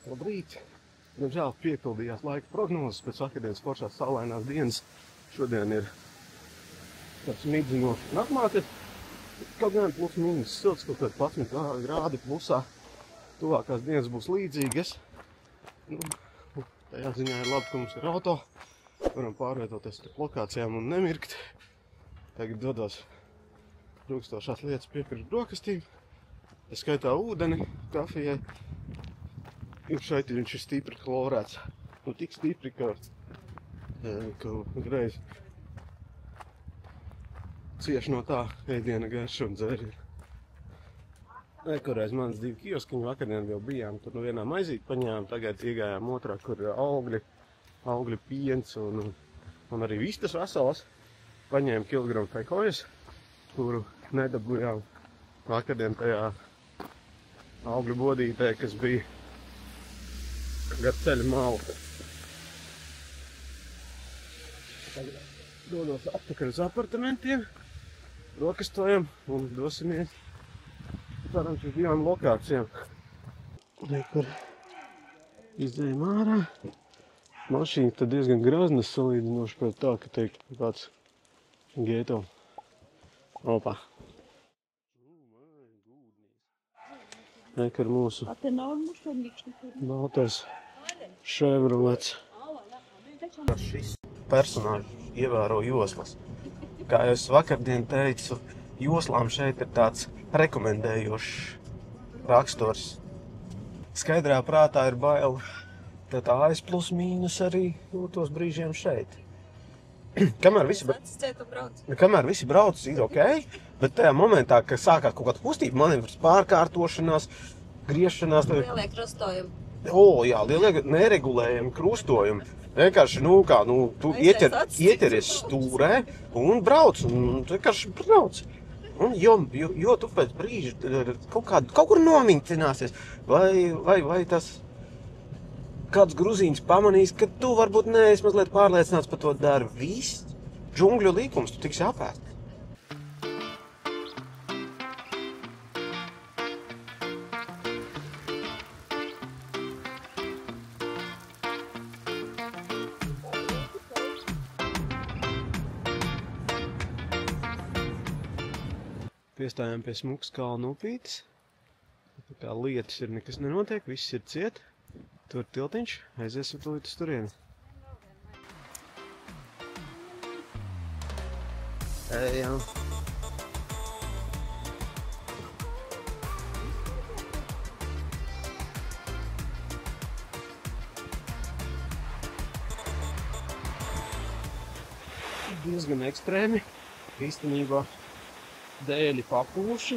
Labrīt! Diemžēl piepildījās laika prognozes pēc vakardienas foršās saulainās dienas. Šodien ir tāds midzinošs nakmāte. Kaut gan plus mīnus silts, kaut kādi 11 grādi plusā. Tuvākās dienas būs līdzīgas. Tajā ziņā ir labi, ka mums ir auto. Varam pārvietoties starp lokācijām un nemirkt. Tagad dodos rūkstošās lietas piepirkt brokastīm. Es skaitā ūdeni kafijai. Un šeit viņš ir stipri klorēts. Tik stipri, ka reiz cieši no tā ēdiena garša un dzēriena. Nekurreiz manas 2 kioskiņu vakardien jau bijām. Tur no vienā maizīti paņēmām, tagad iegājām otrā, kur ir augļi piens un arī vistas veselas. Paņēmu kilogramu fekojas, kuru nedabujām vakardien tajā augļu bodītē, kas bija gar ceļa malu. Tagad dodos atpakaļ uz apartamentiem, rokastojam un dosimies cerams uz 2 lokācijām. Kur izējam ārā. Mašīna tad diezgan graznas salīdzinoši pēc tā, ka teikt kāds geto. Opa. Kur mūsu baltais Chevrolets. Šis personāžs ievēro joslas. Kā jau es vakardien teicu, joslām šeit ir tāds rekomendējošs raksturs. Skaidrā prātā ir bail, tad AS plus mīnus arī tos brīžiem šeit. Kamēr visi brauc, ir ok, bet tajā momentā, kad sākās kaut kāda kustība, manevrs pārkārtošanās, griešanās... Lielie krustojumi. Jā, lielie neregulējami krustojumi. Vienkārši, tu ieķeries stūrē un brauc, un vienkārši brauc. Jo tu pēc brīža kaut kur nomiņcināsies, vai tas kāds gruzīns pamanīs, ka tu varbūt neesi mazliet pārliecināts par to dari. Viss džungļu līkums, tu tiksi apēst. Piestājām pie smukas kalnu upītes. Tā kā lietas ir, nekas nenotiek, viss ir ciet. Tur tiltiņš, aiziesim tūlīt uz turieni. Ejam. Diezgan ekstrēmi. Īstenībā dēļi papūši,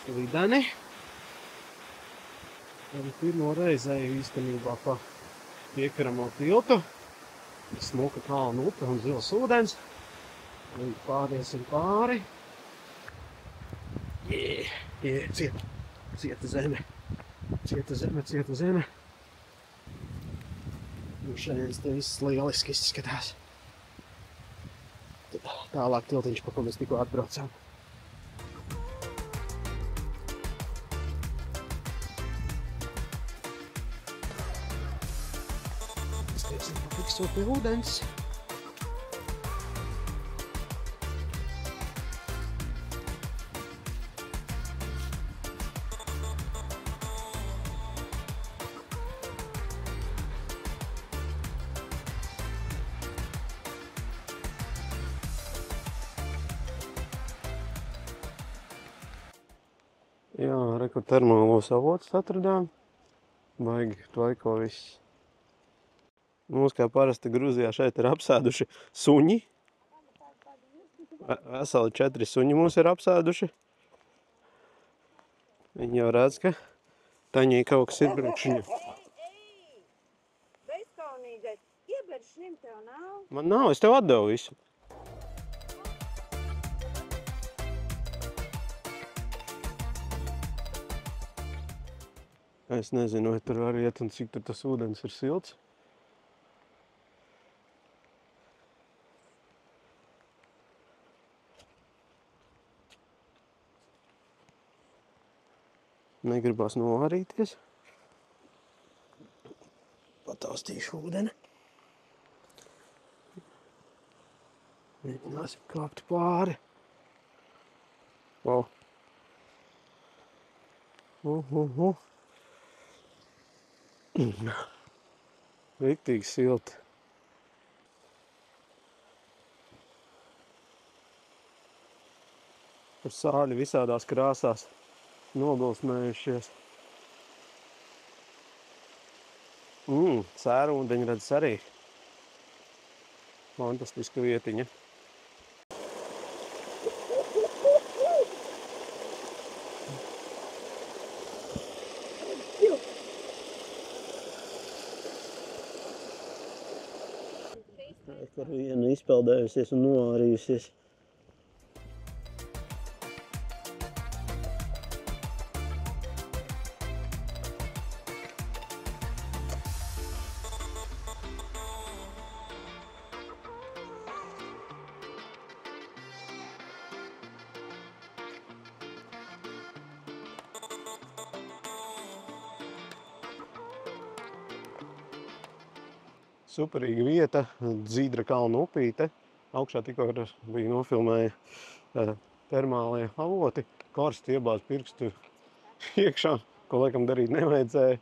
slideni. Un pirmo reizi eju īstenībā pa piekaramo tiltu. Smuka kalnu upe un zils ūdens. Un pāriesim pāri. Cieta zeme. Cieta zeme. Un šeit te viss lieliski izskatās. Tālāk tiltiņš, pa ko mēs tikko atbraucām. Skriesim pafiksot pie ūdens. Jā, reku termālos avotus atradām. Baigi tvaiko viss. Mums kā parasti Gruzijā šeit ir apsēduši suņi. Veseli 4 suņi mums ir apsēduši. Viņi jau redz, ka taņai kaut kas ir brukšiņa. Bezkaunīgais. Ieber šim tev nav? Man nav, es tev atdevu visu. Es nezinu, vai tur var iet un cik tur tas ūdens ir silts. Negribās novārīties. Pataustīšu ūdeni. Mēģināsim kāpt pāri. Wow. Riktīgi silti. Ar sāļi visādās krāsās nogulsmējušies. Sērūdeņi redz arī. Fantastiska vietiņa. Ar vienu izpeldējusies un noārījusies. Superīga vieta, Dzīdra kalna upīte. Augšā tikko bija nofilmēja termālie avoti. Karsti iebāz pirkstu iekšā, ko laikam darīt nevajadzēja.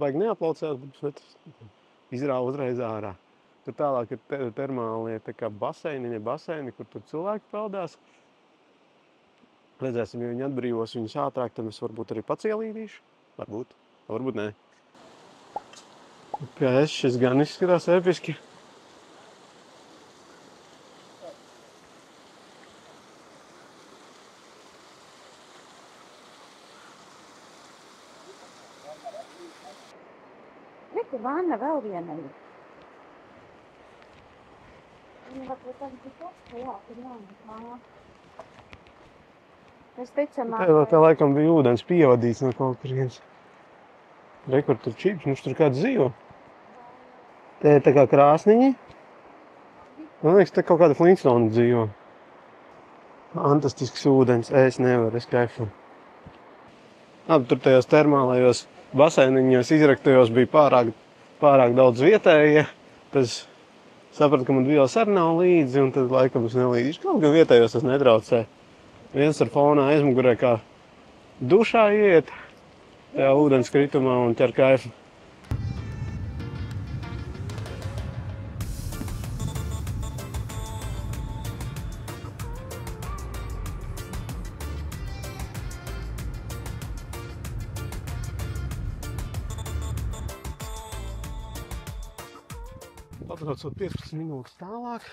Baigi neaplaucās, bet izrāva uzreiz ārā. Tur tālāk ir termālie tā kā baseini, kur tur cilvēki peldās. Redzēsim, ja viņi atbrīvos viņus ātrāk, tad es varbūt arī pacielīdīšu. Varbūt nē. Šis gan izskatās episki. Reku vanna vēl viena ir. Viņa varbūt tagad ir toska, jā, tur jānāk. Es ticamāk. Tā laikam bija ūdens pievadīts no kaut kurienes. Rekur tur čips, mums tur kāds dzīvo. Te ir tā kā krāsniņi. Man liekas, te kaut kāda Flintstone dzīvo. Fantastisks ūdens, es nevaru, es kaifu. Tur tajos termālajos baseiniņos izraktajos bija pārāk daudz vietējie. Tad es sapratu, ka man vīles arī nav līdzi, un tad laikam es nelīdīšu. Kaut gan vietējos tas netraucē. Viens ar fonā aizmugurē kā dušā iet tajā ūdens kritumā un ķer kaifu. Patraucot 15 minūtes tālāk,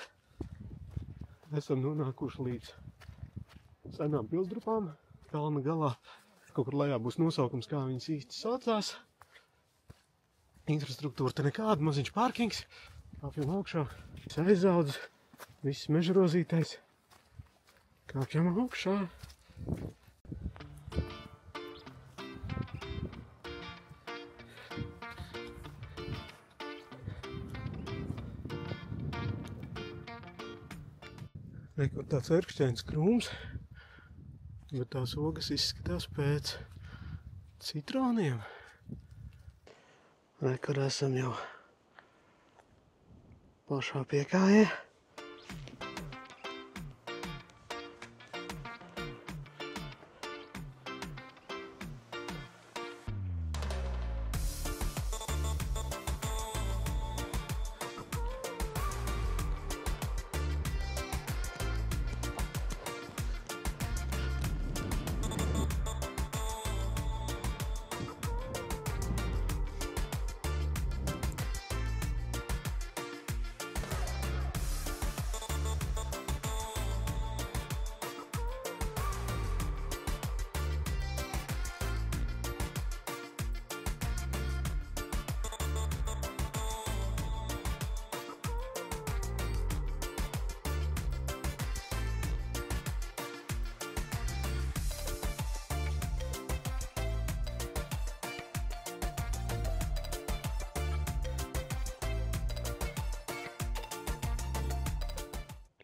esam nonākuši līdz senām pilsdrupām. Kalna galā kaut kur lejā būs nosaukums, kā viņas īsti saucās. Infrastruktūra te nekāda, maziņš parkings. Kāpjam augšā, viss aizaudz, viss mežrozītais. Kāpjam augšā. Rekur tāds ērkšķains krūms, bet tās ogas izskatās pēc citroniem. Rekur esam jau pašā piekājē.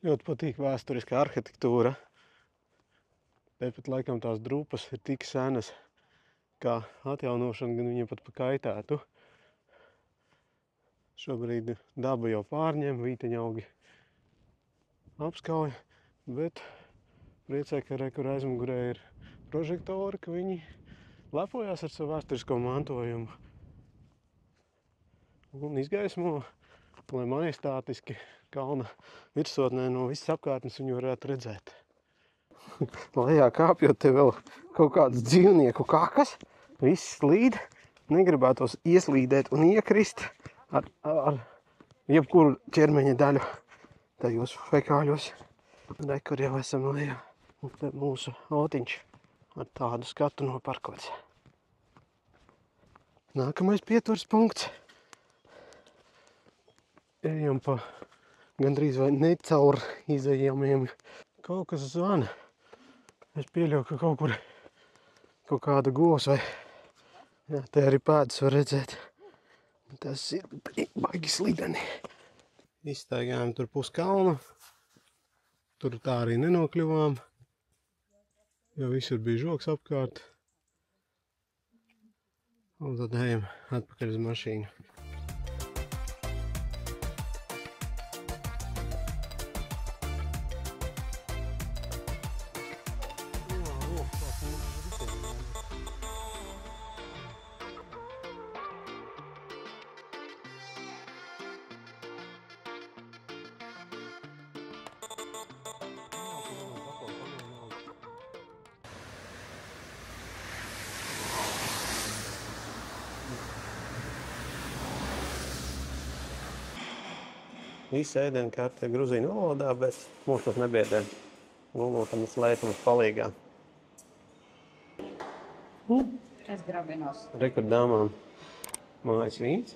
Ļoti patīk vēsturiskā arhitektūra. Tepat laikam tās drupas ir tik senas, kā atjaunošana gan viņiem pat pakaitētu. Šobrīd daba jau pārņem, vīteņaugi apskauj, bet priecē, ka kur aizmugurē ir prožektori, ka viņi lepojās ar savu vēsturisko mantojumu un izgaismo, lai majestātiski kalna virsotnē no visas apkārtnes viņu varētu redzēt. Lejā kāpjot te vēl kaut kāds dzīvnieku kakas, viss slīd, negribētos ieslīdēt un iekrist ar jebkuru ķermeņa daļu tajos fekāļos. Re, kur jau esam lejā. Un te mūsu autiņš ar tādu skatu noparkots. Nākamais pieturas punkts. Ejam pa gandrīz vai necaur izejamiem. Kaut kas zvana. Es pieļauju, ka kaut kur kaut kāda govs vai... Jā, te arī pēdas var redzēt. Tas ir baigi slideni. Izstaigājām tur pus kalnu. Tur tā arī nenokļuvām. Jo visur bija žoks apkārt. Un tad ejam atpakaļ uz mašīnu. Visa ēdienkarte gruzīnu valodā, bet mūs tas nebiedē. Lūlūtam slēt mums palīgā. Es grabinos. Rekord dāmām mājas vīns.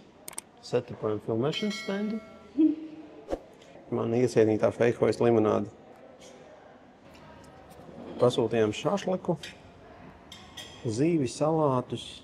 Satapojam filmēšanas standu. Man iecienītā feikojas limonādi. Pasūtījām šašliku, zīvi, salātus.